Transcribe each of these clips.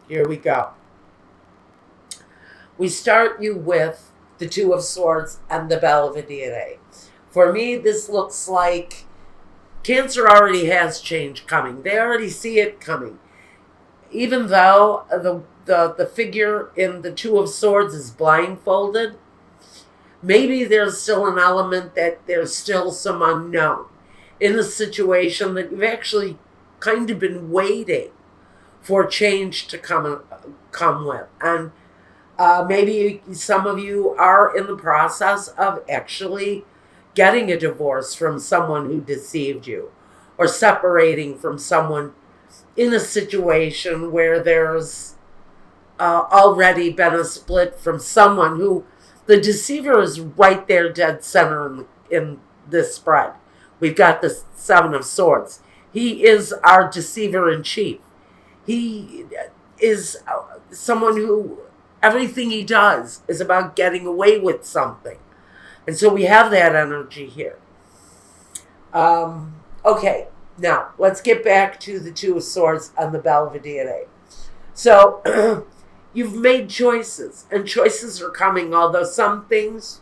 Here we go. We start you with the Two of Swords and the Belvedere. For me, this looks like Cancer already has change coming. They already see it coming. Even though the figure in the Two of Swords is blindfolded, maybe there's still an element that there's still some unknown in a situation that you've actually kind of been waiting for change to come with. And maybe some of you are in the process of actually getting a divorce from someone who deceived you, or separating from someone in a situation where there's already been a split from someone who the deceiver is right there dead center in this spread. We've got the Seven of Swords. He is our deceiver in chief. He is someone who everything he does is about getting away with something. And so we have that energy here. Okay, now let's get back to the Two of Swords and the Belvedere. So you've made choices, and choices are coming, although some things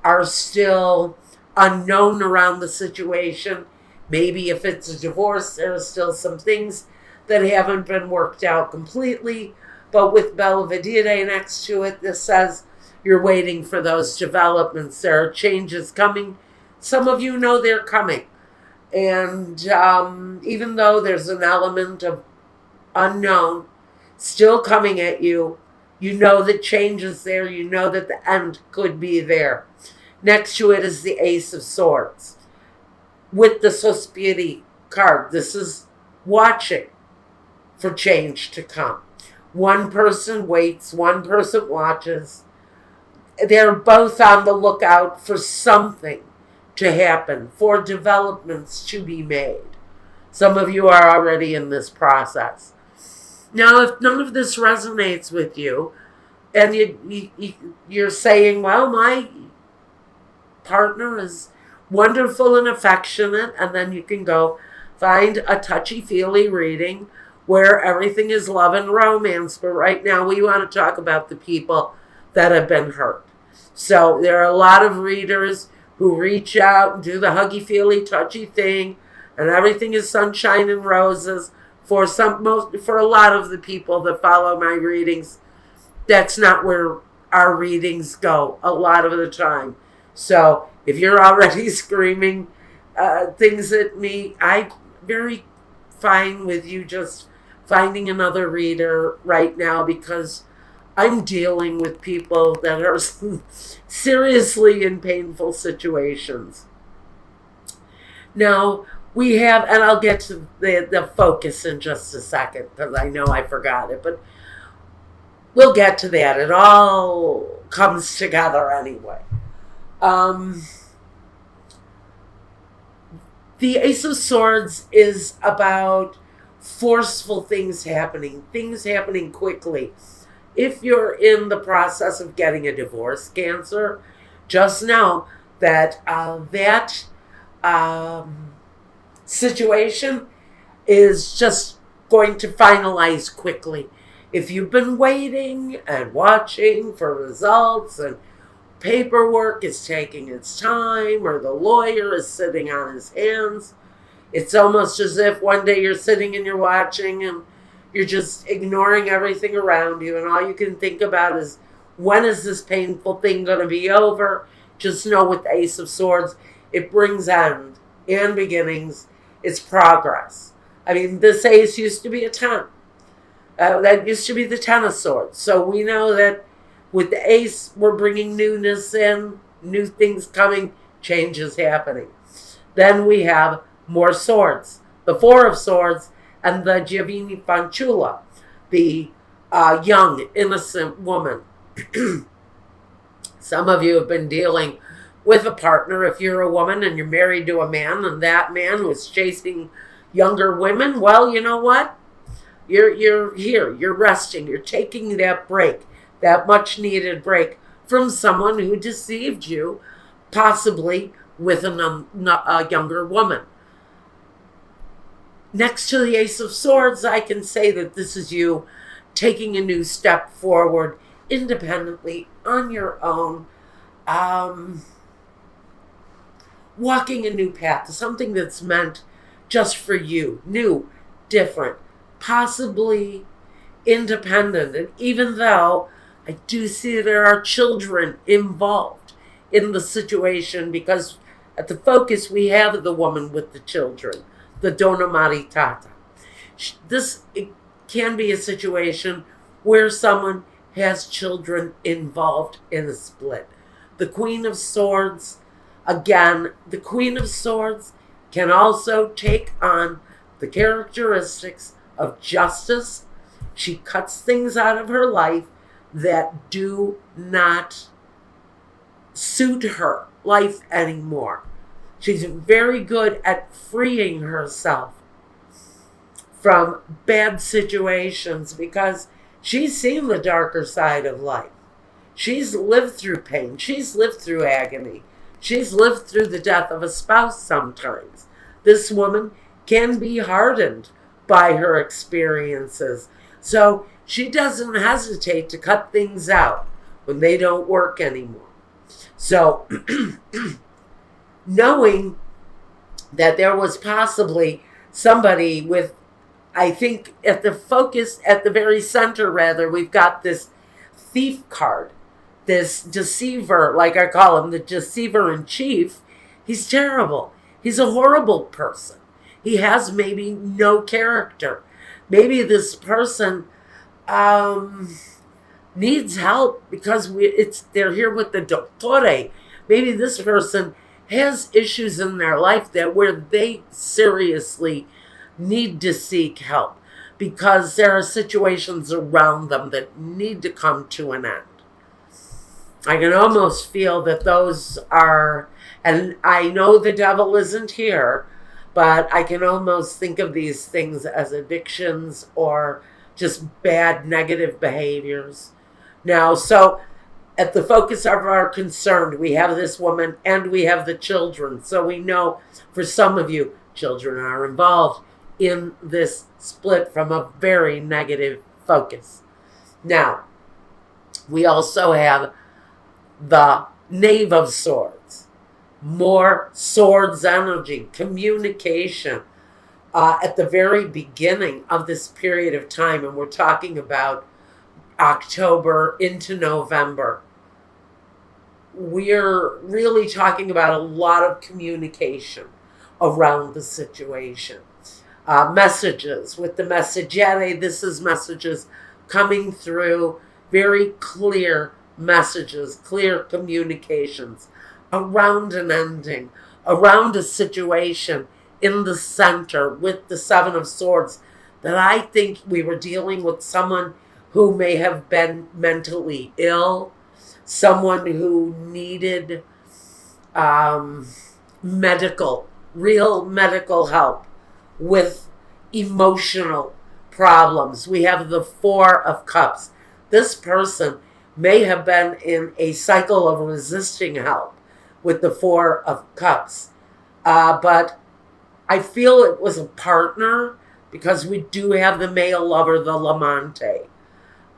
are still unknown around the situation. Maybe if it's a divorce, there are still some things that haven't been worked out completely. But with Belvedere next to it, this says you're waiting for those developments. There are changes coming. Some of you know they're coming. And even though there's an element of unknown still coming at you, you know that change is there. You know that the end could be there. Next to it is the Ace of Swords with the Sospiri card. This is watching for change to come. One person waits, one person watches. They're both on the lookout for something to happen, for developments to be made. Some of you are already in this process. Now, if none of this resonates with you, and you're saying, well, my partner is wonderful and affectionate, and then you can go find a touchy-feely reading where everything is love and romance. But right now we want to talk about the people that have been hurt. So there are a lot of readers who reach out and do the huggy-feely, touchy thing, and everything is sunshine and roses. For a lot of the people that follow my readings, that's not where our readings go a lot of the time. So if you're already screaming things at me, I'm very fine with you just finding another reader right now, because I'm dealing with people that are seriously in painful situations. Now, we have, and I'll get to the focus in just a second, because I know I forgot it, but we'll get to that. It all comes together anyway. The Ace of Swords is about forceful things happening quickly. If you're in the process of getting a divorce, Cancer, just know that that situation is just going to finalize quickly. If you've been waiting and watching for results, and paperwork is taking its time, or the lawyer is sitting on his hands, it's almost as if one day you're sitting and you're watching and you're just ignoring everything around you, and all you can think about is, when is this painful thing going to be over? Just know with the Ace of Swords, it brings end and beginnings. It's progress. I mean, this ace used to be a 10. That used to be the 10 of Swords. So we know that with the ace, we're bringing newness in, new things coming, changes happening. Then we have more swords, the Four of Swords, and the Giovini Fanciulla, the young, innocent woman. Some of you have been dealing with a partner. If you're a woman and you're married to a man, and that man was chasing younger women, well, you know what? You're here, you're resting, you're taking that break, that much needed break from someone who deceived you, possibly with a younger woman. Next to the Ace of Swords, I can say that this is you taking a new step forward independently on your own, walking a new path, something that's meant just for you, new, different, possibly independent. And even though I do see there are children involved in the situation, because at the focus we have the woman with the children, the donna maritata. It can be a situation where someone has children involved in a split. The Queen of Swords, again, the Queen of Swords can also take on the characteristics of justice. She cuts things out of her life that do not suit her life anymore. She's very good at freeing herself from bad situations because she's seen the darker side of life. She's lived through pain. She's lived through agony. She's lived through the death of a spouse sometimes. This woman can be hardened by her experiences. So she doesn't hesitate to cut things out when they don't work anymore. So knowing that there was possibly somebody with, I think at the focus, at the very center rather, we've got this thief card, this deceiver, like I call him, the deceiver in chief. He's terrible. He's a horrible person. He has maybe no character. Maybe this person needs help because they're here with the dottore. Maybe this person has issues in their life that where they seriously need to seek help because there are situations around them that need to come to an end. I can almost feel that those are, and I know the devil isn't here, but I can almost think of these things as addictions or just bad negative behaviors. Now, so at the focus of our concern, we have this woman and we have the children. So we know for some of you, children are involved in this split from a very negative focus. Now, we also have the Knave of Swords. More swords energy, communication at the very beginning of this period of time. And we're talking about October into November. We're really talking about a lot of communication around the situation. Messages with the messaggere. This is messages coming through, very clear messages, clear communications around an ending, around a situation in the center with the Seven of Swords, that I think we were dealing with someone who may have been mentally ill, someone who needed real medical help with emotional problems. We have the Four of Cups. This person may have been in a cycle of resisting help with the Four of Cups. But I feel it was a partner because we do have the male lover, the Lamante.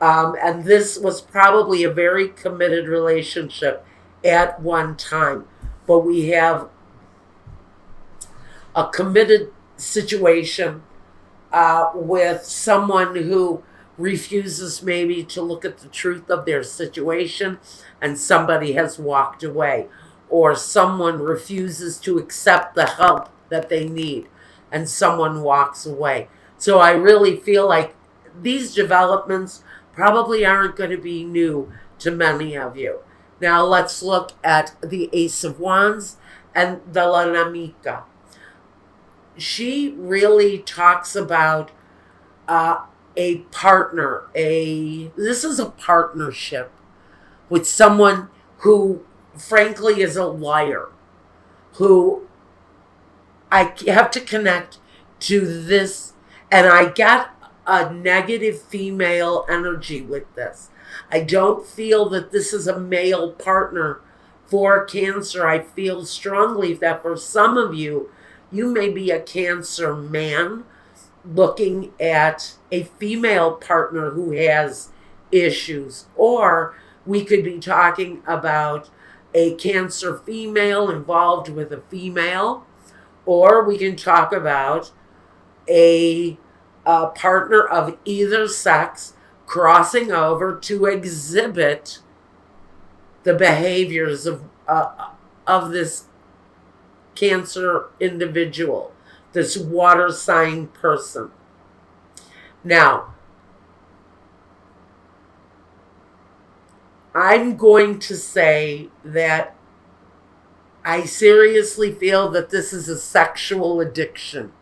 And this was probably a very committed relationship at one time. But we have a committed situation with someone who refuses maybe to look at the truth of their situation and somebody has walked away, or someone refuses to accept the help that they need and someone walks away. So I really feel like these developments probably aren't going to be new to many of you. Now let's look at the Ace of Wands and the La Namica. She really talks about a partner. This is a partnership with someone who frankly is a liar, who I have to connect to this, and I get a negative female energy with this. I don't feel that this is a male partner for Cancer. I feel strongly that for some of you, you may be a Cancer man looking at a female partner who has issues, or we could be talking about a Cancer female involved with a female, or we can talk about a partner of either sex crossing over to exhibit the behaviors of this Cancer individual, this water sign person. Now, I'm going to say that I seriously feel that this is a sexual addiction.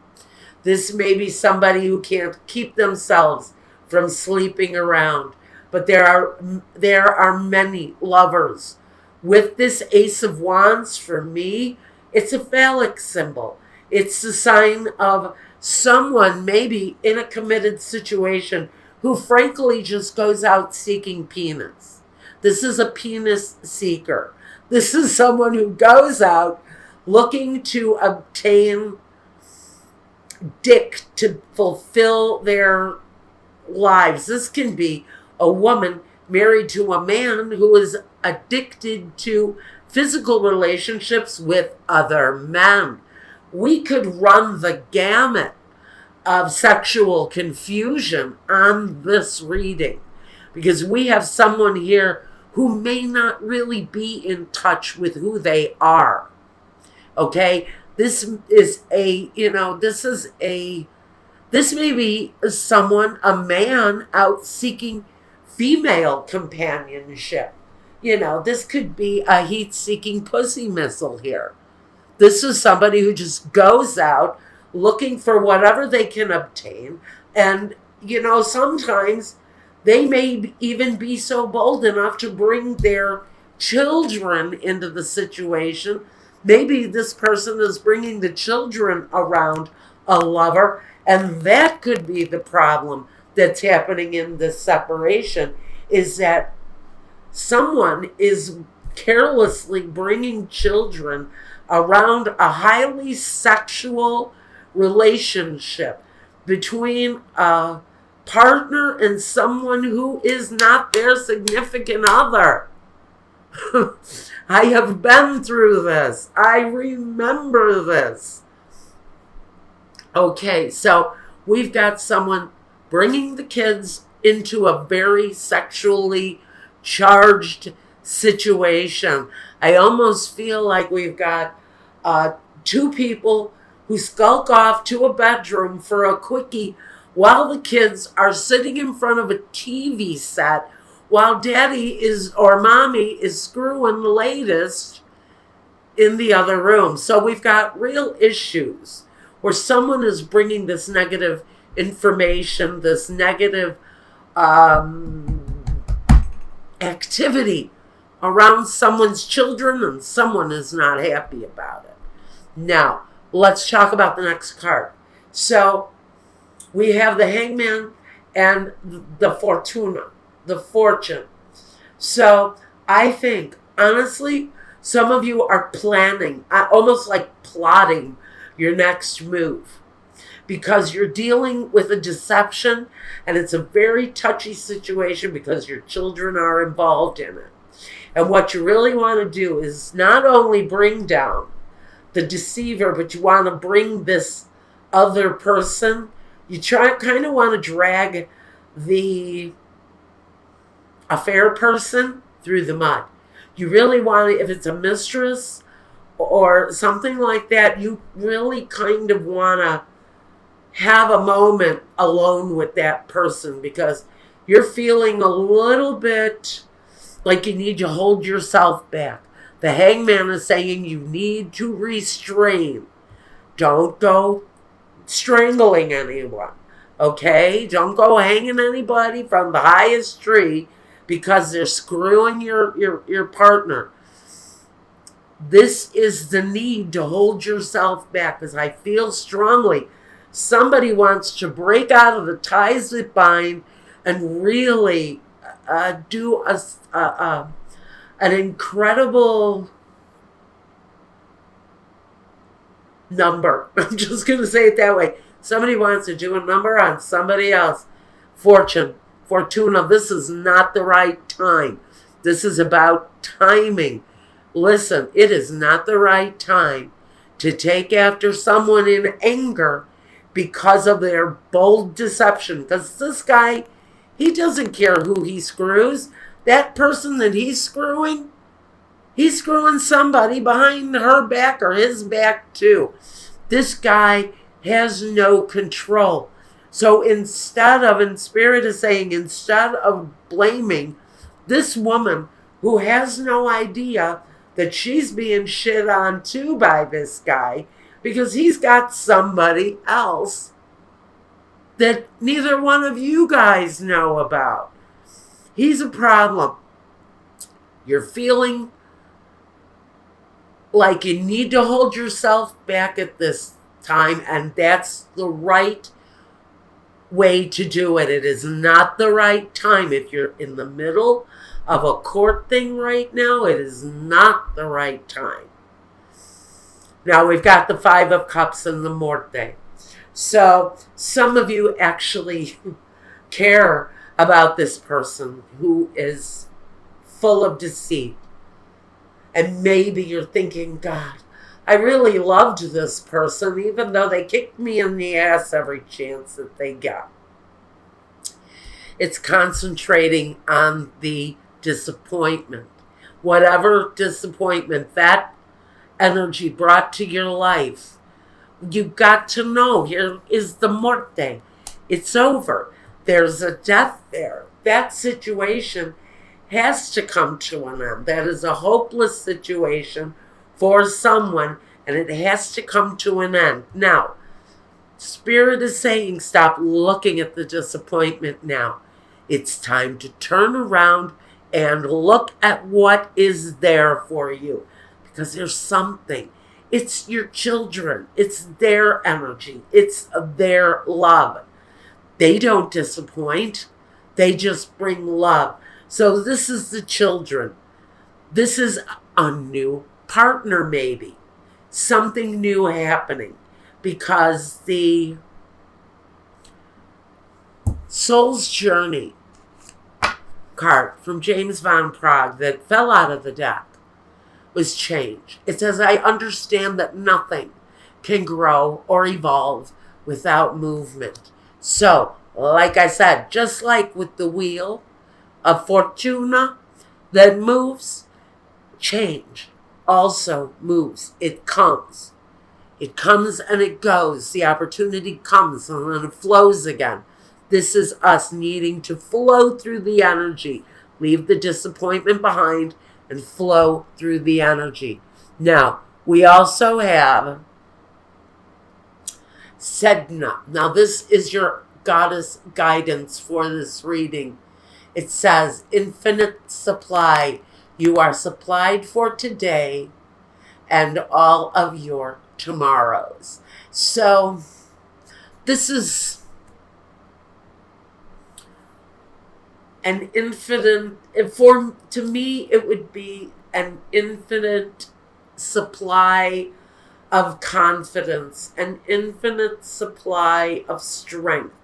This may be somebody who can't keep themselves from sleeping around. But there are many lovers. With this Ace of Wands, for me, it's a phallic symbol. It's the sign of someone maybe in a committed situation who frankly just goes out seeking penis. This is a penis seeker. This is someone who goes out looking to obtain dick to fulfill their lives. This can be a woman married to a man who is addicted to physical relationships with other men. We could run the gamut of sexual confusion on this reading because we have someone here who may not really be in touch with who they are. Okay? This may be someone, a man out seeking female companionship. This could be a heat-seeking pussy missile here. This is somebody who just goes out looking for whatever they can obtain. And, sometimes they may even be so bold enough to bring their children into the situation. Maybe this person is bringing the children around a lover, and that could be the problem that's happening in this separation, is that someone is carelessly bringing children around a highly sexual relationship between a partner and someone who is not their significant other. I have been through this. I remember this. Okay, so we've got someone bringing the kids into a very sexually charged situation. I almost feel like we've got two people who skulk off to a bedroom for a quickie while the kids are sitting in front of a TV set while daddy or mommy is screwing the latest in the other room. So we've got real issues where someone is bringing this negative information, this negative activity around someone's children, and someone is not happy about it. Now, let's talk about the next card. So we have the Hangman and the Fortuna, the Fortune. So I think, honestly, some of you are planning, almost like plotting your next move, because you're dealing with a deception, and it's a very touchy situation because your children are involved in it. And what you really want to do is not only bring down the deceiver, but you want to bring this other person. You kind of want to drag the affair person through the mud. You really want to, if it's a mistress or something like that, you really kind of want to have a moment alone with that person because you're feeling a little bit like you need to hold yourself back. The Hangman is saying you need to restrain. Don't go strangling anyone, okay? Don't go hanging anybody from the highest tree because they're screwing your partner. This is the need to hold yourself back, because I feel strongly somebody wants to break out of the ties that bind and really do an incredible number. I'm just going to say it that way. Somebody wants to do a number on somebody else. Fortuna, this is not the right time. This is about timing. Listen, it is not the right time to take after someone in anger because of their bold deception. Because this guy, he doesn't care who he screws. That person that he's screwing somebody behind her back or his back too. This guy has no control. So instead of blaming this woman who has no idea that she's being shit on too by this guy because he's got somebody else that neither one of you guys know about. He's a problem. You're feeling like you need to hold yourself back at this time, and that's the right way to do it. It is not the right time. If you're in the middle of a court thing right now, it is not the right time. Now we've got the Five of Cups and the Morte. So some of you actually care about this person who is full of deceit. And maybe you're thinking, God, I really loved this person, even though they kicked me in the ass every chance that they got. It's concentrating on the disappointment. Whatever disappointment that energy brought to your life, you've got to know, here is the Morte. It's over. There's a death there. That situation has to come to an end. That is a hopeless situation for someone, and it has to come to an end. Now, Spirit is saying stop looking at the disappointment now. It's time to turn around and look at what is there for you. Because there's something. It's your children. It's their energy. It's their love. They don't disappoint. They just bring love. So this is the children. This is a new partner maybe. Something new happening. Because the Soul's Journey card from James Van Praagh that fell out of the deck was change. It says, I understand that nothing can grow or evolve without movement. So, like I said, just like with the wheel of Fortuna that moves, change also moves. It comes. It comes and it goes. The opportunity comes and then it flows again. This is us needing to flow through the energy. Leave the disappointment behind and flow through the energy. Now, we also have Sedna. Now, this is your goddess guidance for this reading. It says, infinite supply. You are supplied for today and all of your tomorrows. So, this is an infinite, to me, it would be an infinite supply of confidence, an infinite supply of strength,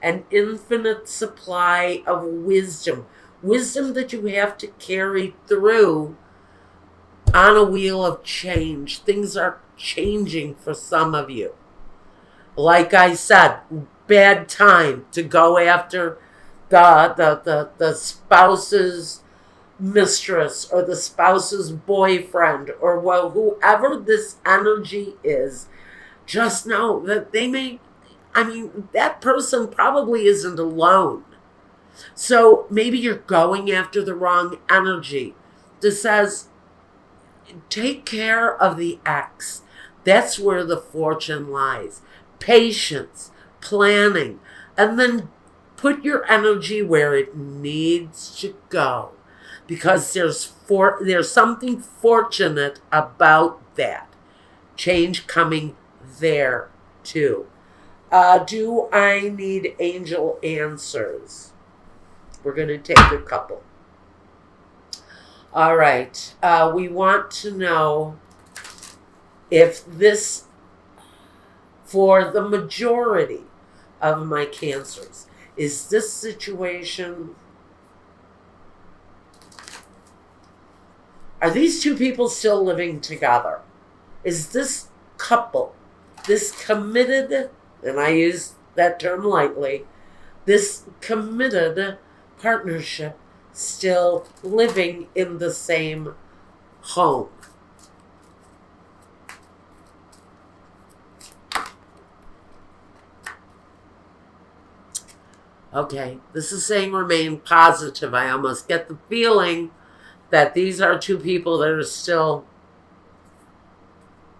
an infinite supply of wisdom. Wisdom that you have to carry through on a wheel of change. Things are changing for some of you. Like I said, bad time to go after the spouse's mistress or the spouse's boyfriend or whoever this energy is. Just know that that person probably isn't alone. So maybe you're going after the wrong energy. This says, take care of the ex. That's where the fortune lies. Patience, planning, and then put your energy where it needs to go. Because there's something fortunate about that. Change coming there too. Do I need angel answers? We're going to take a couple. All right. We want to know if this for the majority of my Cancers. Is this situation... Are these two people still living together? Is this couple, this committed, and I use that term lightly, this committed partnership still living in the same home? Okay, this is saying remain positive. I almost get the feeling that these are two people that are still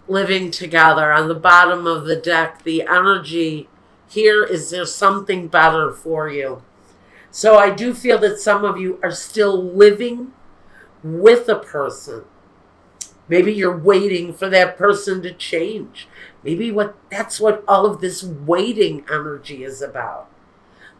living together. On the bottom of the deck, the energy here is there's something better for you. So I do feel that some of you are still living with a person. Maybe you're waiting for that person to change. Maybe that's what all of this waiting energy is about.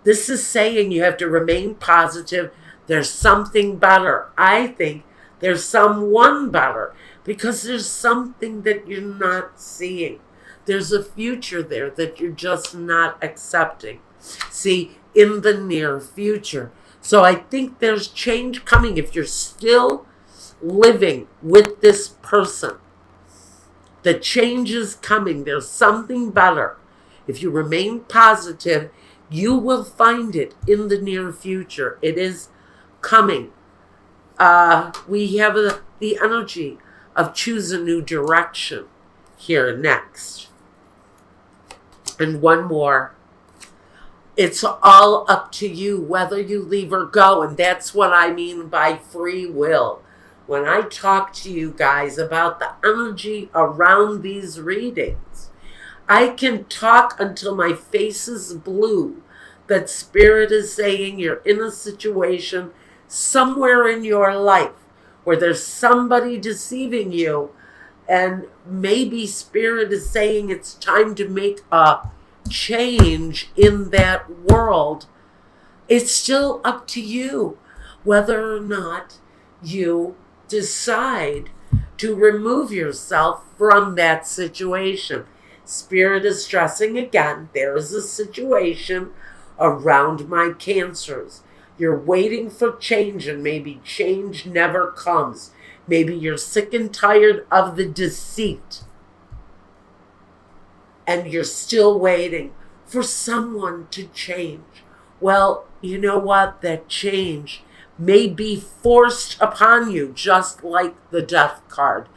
This is saying you have to remain positive. There's something better. I think there's someone better because there's something that you're not seeing. There's a future there that you're just not accepting. See, in the near future. So I think there's change coming if you're still living with this person. The change is coming. There's something better. If you remain positive, you will find it in the near future. It is coming. We have the energy of choose a new direction here next. And one more. It's all up to you whether you leave or go. And that's what I mean by free will. When I talk to you guys about the energy around these readings, I can talk until my face is blue that Spirit is saying you're in a situation somewhere in your life where there's somebody deceiving you, and maybe Spirit is saying it's time to make a change in that world. It's still up to you whether or not you decide to remove yourself from that situation. Spirit is stressing again, there is a situation around my Cancers. You're waiting for change, and maybe change never comes. Maybe you're sick and tired of the deceit, and you're still waiting for someone to change. Well, you know what? That change may be forced upon you, just like the Death card.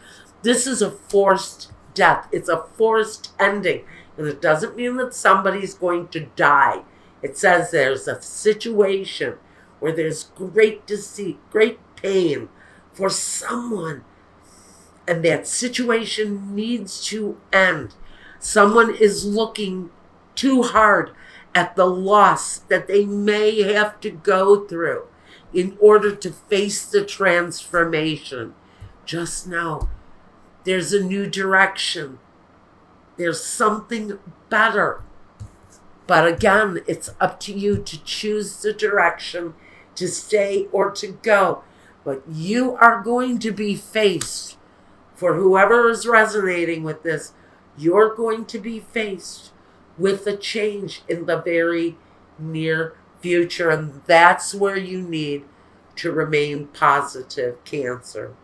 This is a forced death. It's a forced ending. And it doesn't mean that somebody's going to die. It says there's a situation where there's great deceit, great pain for someone. And that situation needs to end. Someone is looking too hard at the loss that they may have to go through in order to face the transformation. Just know there's a new direction. There's something better. But again, it's up to you to choose the direction to stay or to go. But you are going to be faced, for whoever is resonating with this, you're going to be faced with a change in the very near future. And that's where you need to remain positive, Cancer.